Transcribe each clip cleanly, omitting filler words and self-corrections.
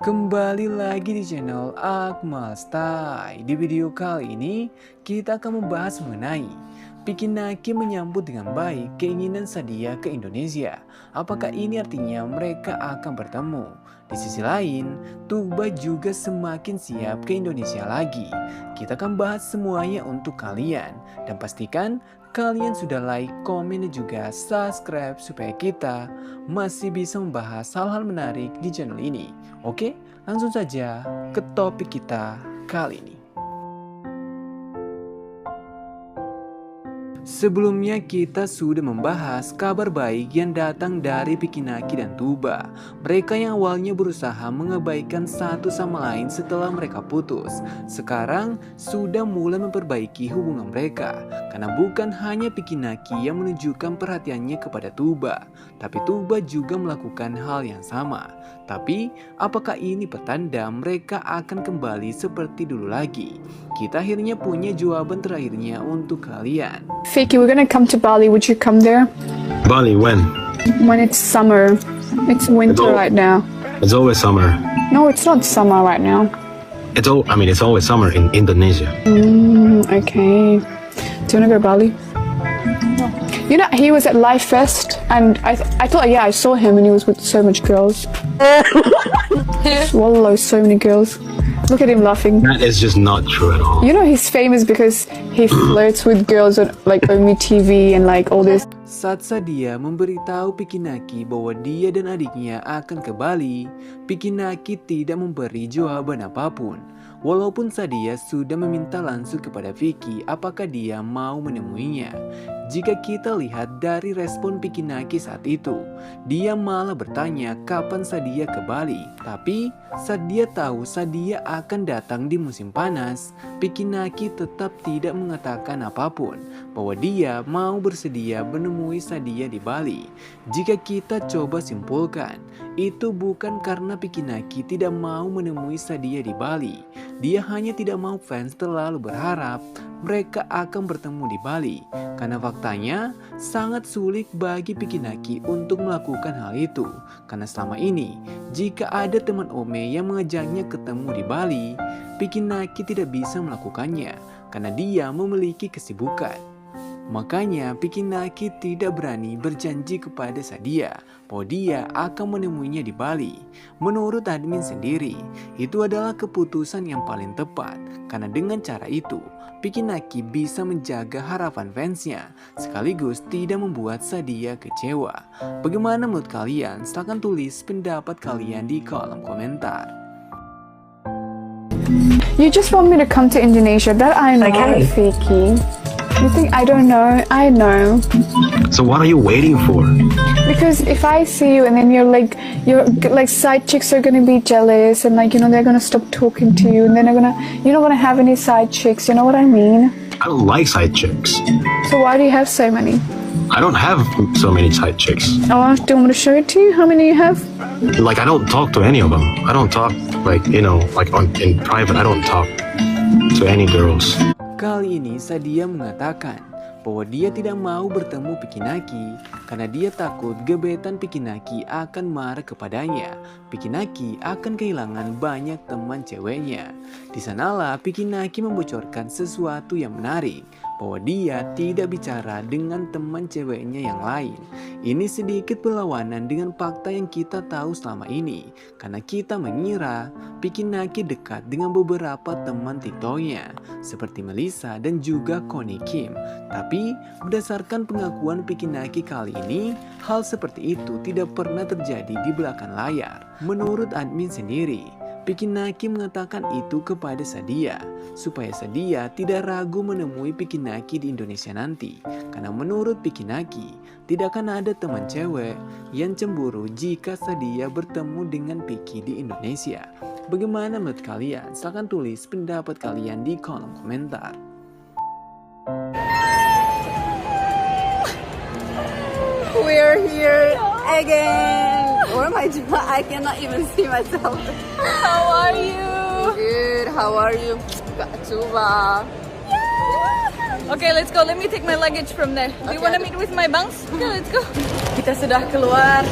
Kembali lagi di channel Akmal Style. Di video kali ini kita akan membahas mengenai Vicky Naki menyambut dengan baik keinginan Sadia ke Indonesia. Apakah ini artinya mereka akan bertemu? Di sisi lain, Tuba juga semakin siap ke Indonesia lagi. Kita akan bahas semuanya untuk kalian. Dan pastikan kalian sudah like, komen, dan juga subscribe supaya kita masih bisa membahas hal-hal menarik di channel ini. Oke, langsung saja ke topik kita kali ini. Sebelumnya kita sudah membahas kabar baik yang datang dari Vicky Naki dan Tuba. Mereka yang awalnya berusaha mengabaikan satu sama lain setelah mereka putus, sekarang sudah mulai memperbaiki hubungan mereka. Karena bukan hanya Vicky Naki yang menunjukkan perhatiannya kepada Tuba, tapi Tuba juga melakukan hal yang sama. Tapi apakah ini pertanda mereka akan kembali seperti dulu lagi? Kita akhirnya punya jawaban terakhirnya untuk kalian. Vicky, we're gonna come to Bali. Would you come there? Bali, when? When it's summer. It's winter right now. It's always summer. No, it's not summer right now. It's always summer in Indonesia. Okay. Do you wanna go to Bali? No. You know, he was at Life Fest, and I thought, yeah, I saw him, and he was with so much girls. Wallow, so many girls. Look at him laughing. That is just not true at all. You know he's famous because he flirts with girls on like Omi TV and like all this. Saat Sadia memberitahu Vicky Naki bahwa dia dan adiknya akan ke Bali, Vicky Naki tidak memberi jawaban apapun. Walaupun Sadia sudah meminta langsung kepada Vicky apakah dia mau menemuinya. Jika kita lihat dari respon Vicky Naki saat itu, dia malah bertanya kapan Sadia ke Bali. Tapi saat dia tahu Sadia akan datang di musim panas, Vicky Naki tetap tidak mengatakan apapun bahwa dia mau bersedia menemui Sadia di Bali. Jika kita coba simpulkan, itu bukan karena Vicky Naki tidak mau menemui Sadia di Bali. Dia hanya tidak mau fans terlalu berharap mereka akan bertemu di Bali. Karena faktanya sangat sulit bagi Vicky Naki untuk melakukan hal itu. Karena selama ini, jika ada teman Ome yang mengajaknya ketemu di Bali, Vicky Naki tidak bisa melakukannya karena dia memiliki kesibukan. Makanya Vicky Naki tidak berani berjanji kepada Sadia bahwa dia akan menemuinya di Bali. Menurut admin sendiri, itu adalah keputusan yang paling tepat. Karena dengan cara itu, Vicky Naki bisa menjaga harapan fansnya, sekaligus tidak membuat Sadia kecewa. Bagaimana menurut kalian? Silahkan tulis pendapat kalian di kolom komentar. You just want me to come to Indonesia? That I know, Okay. Vicky. You think I don't know? I know. So what are you waiting for? Because if I see you and then you're like side chicks are gonna be jealous and like, you know, they're gonna stop talking to you and then you're not gonna have any side chicks, you know what I mean? I don't like side chicks. So why do you have so many? I don't have so many side chicks. Oh, do you want me to show it to you? How many you have? Like, I don't talk to any of them. I don't talk, like, you know, like in private, I don't talk to any girls. Kali ini Sadia mengatakan bahwa dia tidak mau bertemu Vicky Naki karena dia takut gebetan Vicky Naki akan marah kepadanya. Vicky Naki akan kehilangan banyak teman ceweknya. Di sanalah Vicky Naki membocorkan sesuatu yang menarik, bahwa dia tidak bicara dengan teman ceweknya yang lain. Ini sedikit berlawanan dengan fakta yang kita tahu selama ini, karena kita mengira Vicky Naki dekat dengan beberapa teman TikToknya seperti Melissa dan juga Connie Kim. Tapi berdasarkan pengakuan Vicky Naki kali ini, hal seperti itu tidak pernah terjadi di belakang layar. Menurut admin sendiri, Vicky Naki mengatakan itu kepada Sadia supaya Sadia tidak ragu menemui Vicky Naki di Indonesia nanti. Karena menurut Vicky Naki, tidak akan ada teman cewek yang cemburu jika Sadia bertemu dengan Vicky di Indonesia. Bagaimana menurut kalian? Silahkan tulis pendapat kalian di kolom komentar. We're here again. Where am I? I cannot even see myself. How are you? Good. How are you? Got Tuba. Okay, let's go. Let me take my luggage from there. Do you Okay. want to meet with my bangs? Okay, let's go. Kita sudah keluar.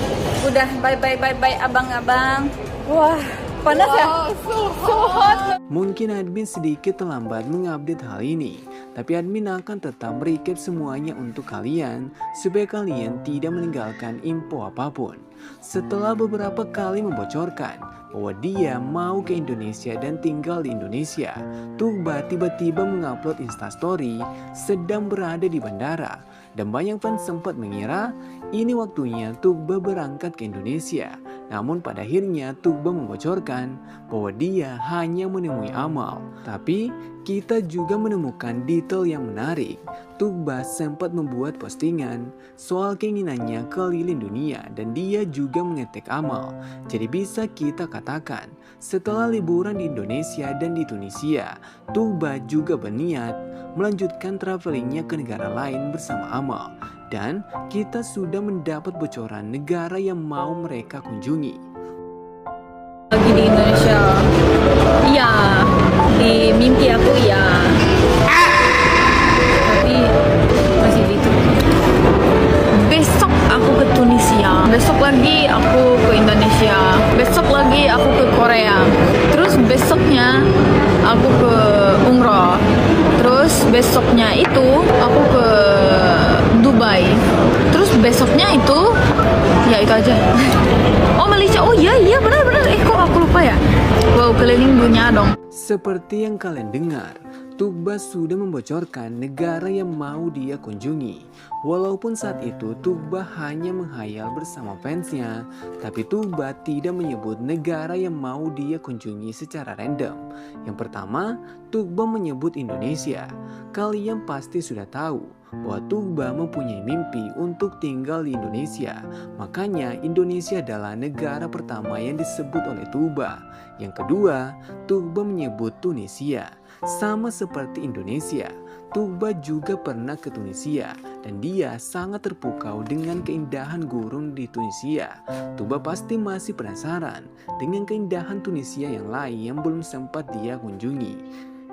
Udah bye abang-abang. Wah, Panas ya? So hot. Mungkin admin sedikit terlambat mengupdate hal ini, tapi admin akan tetap merecap semuanya untuk kalian supaya kalian tidak meninggalkan info apapun. Setelah beberapa kali membocorkan bahwa dia mau ke Indonesia dan tinggal di Indonesia, Tuba tiba-tiba mengupload instastory sedang berada di bandara. Dan banyak fans sempat mengira ini waktunya Tuba berangkat ke Indonesia. Namun pada akhirnya Tuba membocorkan bahwa dia hanya menemui Amal. Tapi kita juga menemukan detail yang menarik. Tuba sempat membuat postingan soal keinginannya keliling dunia dan dia juga mengetek Amal. Jadi bisa kita katakan setelah liburan di Indonesia dan di Tunisia, Tuba juga berniat melanjutkan travelingnya ke negara lain bersama Amal. Dan kita sudah mendapat bocoran negara yang mau mereka kunjungi. Lagi di Indonesia. Iya, di mimpi aku ya. Tapi masih gitu. Besok aku ke Tunisia. Besok lagi aku ke Indonesia. Besok lagi aku ke Korea. Terus besoknya aku ke umroh. Terus besoknya itu aku ke Dubai. Terus besoknya itu ya itu aja. Oh Malaysia, oh iya benar. Kok aku lupa ya? Wow, keliling dunia dong. Seperti yang kalian dengar, Tuba sudah membocorkan negara yang mau dia kunjungi. Walaupun saat itu Tuba hanya menghayal bersama fansnya, tapi Tuba tidak menyebut negara yang mau dia kunjungi secara random. Yang pertama, Tuba menyebut Indonesia. Kalian pasti sudah tahu bahwa Tuba mempunyai mimpi untuk tinggal di Indonesia. Makanya Indonesia adalah negara pertama yang disebut oleh Tuba. Yang kedua, Tuba menyebut Tunisia. Sama seperti Indonesia, Tuba juga pernah ke Tunisia dan dia sangat terpukau dengan keindahan gurun di Tunisia. Tuba pasti masih penasaran dengan keindahan Tunisia yang lain yang belum sempat dia kunjungi.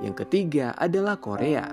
Yang ketiga adalah Korea.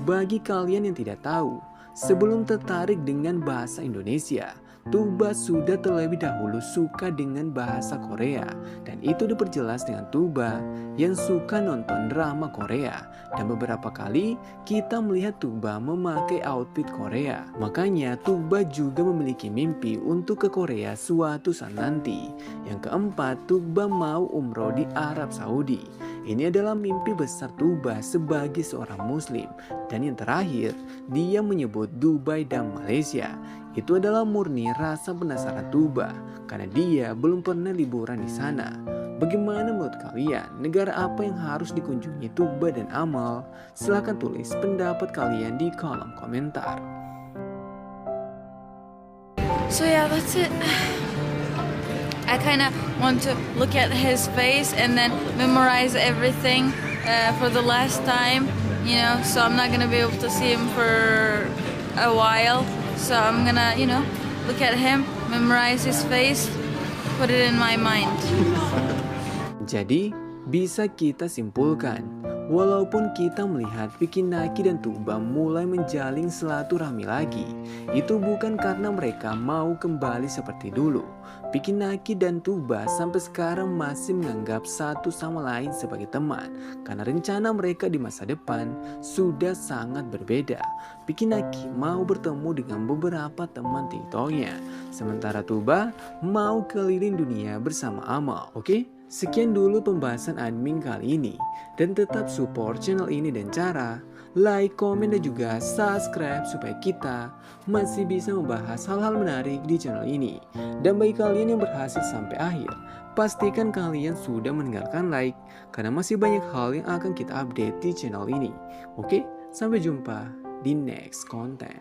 Bagi kalian yang tidak tahu, sebelum tertarik dengan bahasa Indonesia, Tuba sudah terlebih dahulu suka dengan bahasa Korea. Dan itu diperjelas dengan Tuba yang suka nonton drama Korea. Dan beberapa kali kita melihat Tuba memakai outfit Korea. Makanya Tuba juga memiliki mimpi untuk ke Korea suatu saat nanti. Yang keempat, Tuba mau umroh di Arab Saudi. Ini adalah mimpi besar Tuba sebagai seorang muslim. Dan yang terakhir, dia menyebut Dubai dan Malaysia. Itu adalah murni rasa penasaran Tuba karena dia belum pernah liburan di sana. Bagaimana menurut kalian? Negara apa yang harus dikunjungi Tuba dan Amal? Silahkan tulis pendapat kalian di kolom komentar. So yeah, that's it. I kind of want to look at his face and then memorize everything for the last time, you know, so I'm not gonna be able to see him for a while. So I'm gonna, look at him, memorize his face, put it in my mind. Jadi, bisa kita simpulkan, walaupun kita melihat Vicky Naki dan Tuba mulai menjalin silaturahmi lagi, itu bukan karena mereka mau kembali seperti dulu. Vicky Naki dan Tuba sampai sekarang masih menganggap satu sama lain sebagai teman, karena rencana mereka di masa depan sudah sangat berbeda. Vicky Naki mau bertemu dengan beberapa teman TikToknya, sementara Tuba mau keliling dunia bersama Amal. Oke? Sekian dulu pembahasan admin kali ini, dan tetap support channel ini dan cara like, komen, dan juga subscribe supaya kita masih bisa membahas hal-hal menarik di channel ini. Dan bagi kalian yang berhasil sampai akhir, pastikan kalian sudah meninggalkan like karena masih banyak hal yang akan kita update di channel ini. Oke, sampai jumpa di next content.